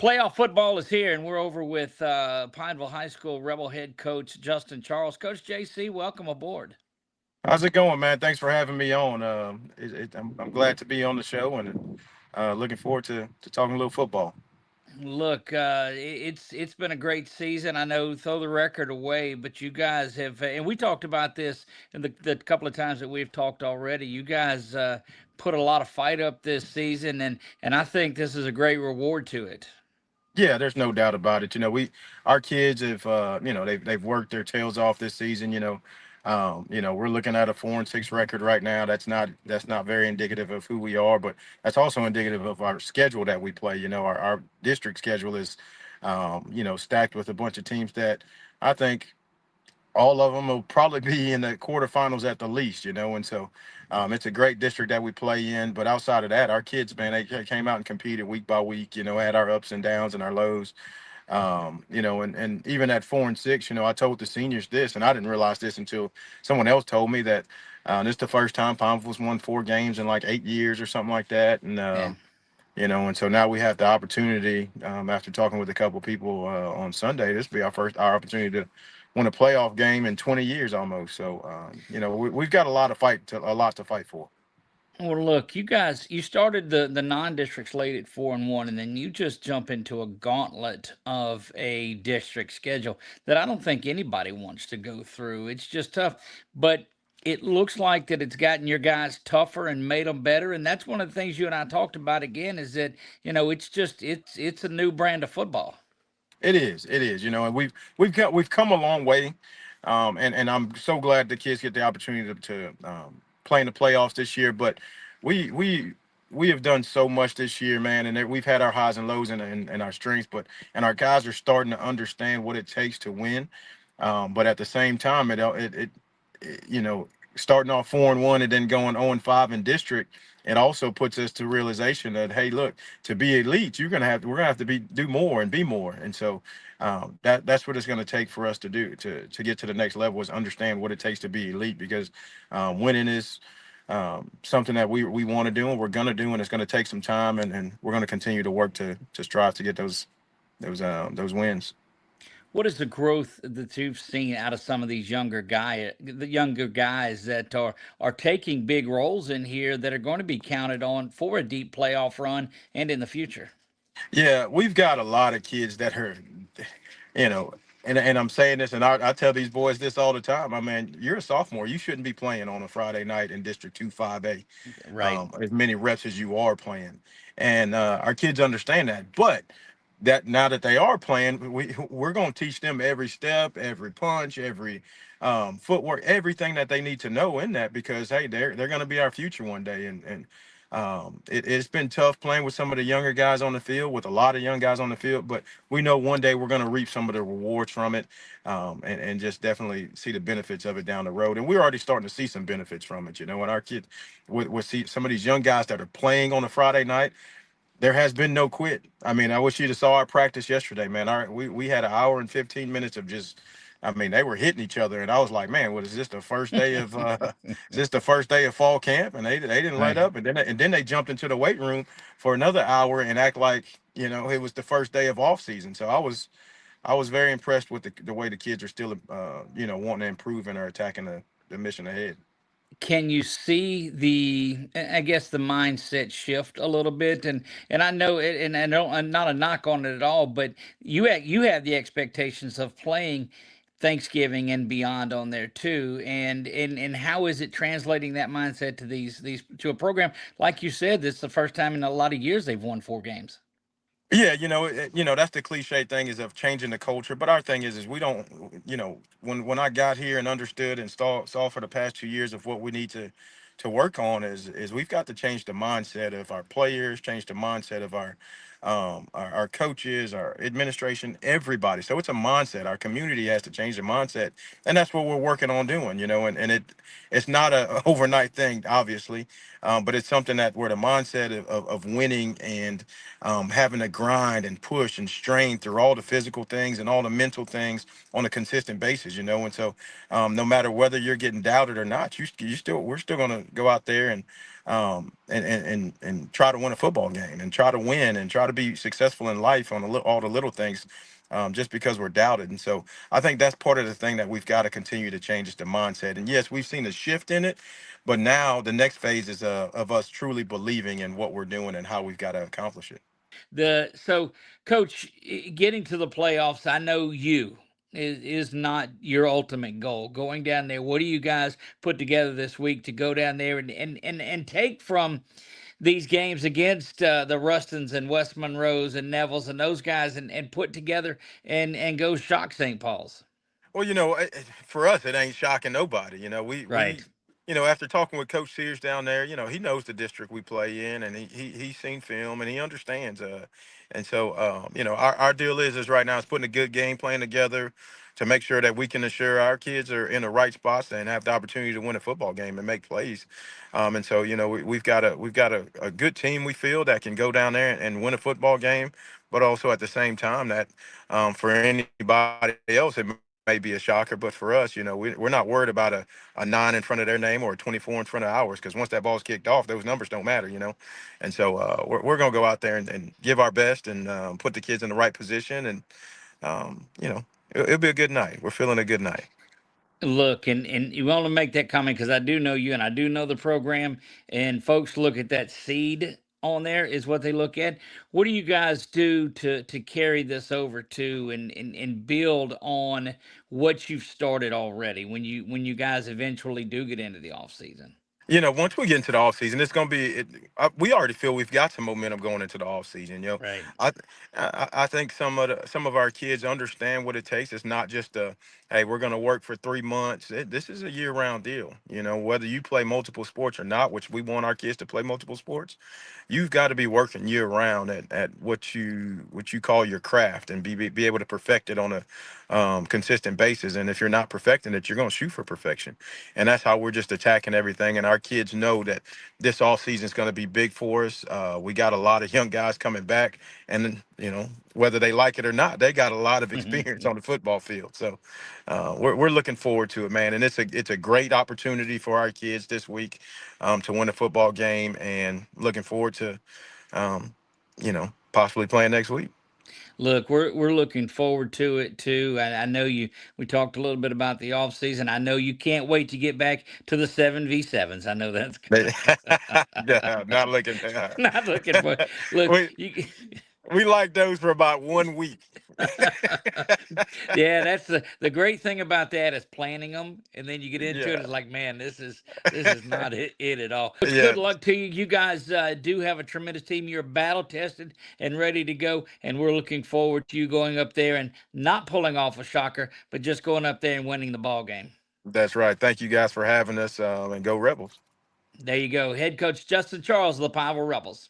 Playoff football is here, and we're over with Pineville High School Rebel head coach Justin Charles. Coach JC, welcome aboard. How's it going, man? Thanks for having me on. I'm glad to be on the show and looking forward to talking a little football. Look, it's been a great season. I know throw the record away, but you guys have, and we talked about this in the couple of times that we've talked already. You guys put a lot of fight up this season, and I think this is a great reward to it. Yeah, there's no doubt about it. Our kids have, they've worked their tails off this season. We're looking at a 4-6 record right now. That's not very indicative of who we are, but that's also indicative of our schedule that we play. Our district schedule is, stacked with a bunch of teams that I think all of them will probably be in the quarterfinals at the least, and so it's a great district that we play in. But outside of that, our kids, man, they came out and competed week by week, had our ups and downs and our lows. And even at 4-6, I told the seniors this, and I didn't realize this until someone else told me that this is the first time Pineville's won 4 games in like 8 years or something like that. Yeah. And so now we have the opportunity, after talking with a couple people on Sunday, this will be our opportunity to win a playoff game in 20 years almost. So, we've got a lot to fight for. Well, look, you guys, you started the non-districts late at 4-1, and then you just jump into a gauntlet of a district schedule that I don't think anybody wants to go through. It's just tough, but it looks like that it's gotten your guys tougher and made them better. And that's one of the things you and I talked about again is that, it's a new brand of football. It is, and we've come a long way. And I'm so glad the kids get the opportunity to play in the playoffs this year. But we we we have done so much this year, man, and we've had our highs and lows and our strengths, and our guys are starting to understand what it takes to win. But at the same time, starting off 4-1 and then going 0-5 in district, it also puts us to realization that, hey, look, to be elite, we're gonna have to do more and be more. And so that's what it's gonna take for us to do to get to the next level, is understand what it takes to be elite, because winning is something that we want to do and we're gonna do, and it's gonna take some time, and we're gonna continue to work to strive to get those wins. What is the growth that you've seen out of some of these the younger guys that are taking big roles in here that are going to be counted on for a deep playoff run and in the future? Yeah, we've got a lot of kids that are, you know, and I'm saying this, and I tell these boys this all the time. I mean, you're a sophomore. You shouldn't be playing on a Friday night in District 2 5A, Right. as many reps as you are playing. And our kids understand that. But that now that they are playing, we're going to teach them every step, every punch, every footwork, everything that they need to know in that, because hey, they're going to be our future one day. It's been tough playing with some of the younger guys on the field, with a lot of young guys on the field, but we know one day we're going to reap some of the rewards from it, and just definitely see the benefits of it down the road. And we're already starting to see some benefits from it. And our kids, with see some of these young guys that are playing on a Friday night, there has been no quit. I mean, I wish you'd have saw our practice yesterday, man. We had an hour and 15 minutes of just, I mean, they were hitting each other, and I was like, man, what is this, the first day of is this the first day of fall camp? And they didn't let Right. up, and then they jumped into the weight room for another hour and act like it was the first day of off season. So I was very impressed with the way the kids are still wanting to improve and are attacking the mission ahead. Can you see I guess the mindset shift a little bit? And I know it, and I don't, and not a knock on it at all, but you have the expectations of playing Thanksgiving and beyond on there too. And how is it translating that mindset to these to a program like you said? This is the first time in a lot of years they've won 4 games. Yeah, that's the cliche thing, is of changing the culture. But our thing is we don't, when I got here and understood and saw for the past 2 years of what we need to work on, is we've got to change the mindset of our players, change the mindset of our coaches, our administration, everybody. So it's a mindset. Our community has to change the mindset, and that's what we're working on doing. It's not a overnight thing, obviously, but it's something that where the mindset of winning and having to grind and push and strain through all the physical things and all the mental things on a consistent basis. And so no matter whether you're getting doubted or not, we're still going to go out there and and try to win a football game and try to win and try to be successful in life on all the little things, just because we're doubted. And so I think that's part of the thing that we've got to continue to change is the mindset. And yes, we've seen a shift in it, but now the next phase is of us truly believing in what we're doing and how we've got to accomplish it. The so, Coach, getting to the playoffs, I know you is not your ultimate goal. Going down there, what do you guys put together this week to go down there and take from these games against the Rustons and West Monroes and Neville's and those guys and put together and go shock St. Paul's? Well, for us, it ain't shocking nobody. Right. After talking with Coach Sears down there, he knows the district we play in, and he's seen film and he understands. And so, our deal is right now is putting a good game plan together to make sure that we can ensure our kids are in the right spots and have the opportunity to win a football game and make plays. And so, we've got a good team we feel that can go down there and win a football game, but also at the same time that, for anybody else, it may be a shocker, but for us, we're not worried about a 9 in front of their name or a 24 in front of ours, because once that ball's kicked off, those numbers don't matter. And so, we're going to go out there and give our best and, put the kids in the right position. And, it'll be a good night. We're feeling a good night. Look, and you want to make that comment because I do know you and I do know the program, and folks look at that seed on there is what they look at. What do you guys do to carry this over to and build on what you've started already when you guys eventually do get into the off season? Once we get into the off season, it's gonna be. We already feel we've got some momentum going into the off season. Right. I, I think some of our kids understand what it takes. It's not just a, hey, we're gonna work for 3 months. This is a year round deal. Whether you play multiple sports or not, which we want our kids to play multiple sports, you've got to be working year round at what you call your craft and be able to perfect it on a, consistent basis. And if you're not perfecting it, you're gonna shoot for perfection. And that's how we're just attacking everything. And our kids know that this all season is going to be big for us. We got a lot of young guys coming back, and whether they like it or not, they got a lot of experience on the football field. So, we're looking forward to it, man. And it's a great opportunity for our kids this week, to win a football game, and looking forward to, possibly playing next week. Look, we're looking forward to it too. I know you. We talked a little bit about the off season. I know you can't wait to get back to the 7v7s. I know that's Yeah, not looking. not looking for. Look, we you. we like those for about 1 week. Yeah, that's the great thing about that is planning them, and then you get into it. Yeah. It's like, man, this is not it at all. Coach, good Yeah, luck to you. You guys do have a tremendous team. You're battle tested and ready to go, and we're looking forward to you going up there and not pulling off a shocker, but just going up there and winning the ball game. that's right. Thank you guys for having us, and go Rebels. There you go, head coach Justin Charles of the Pineville Rebels.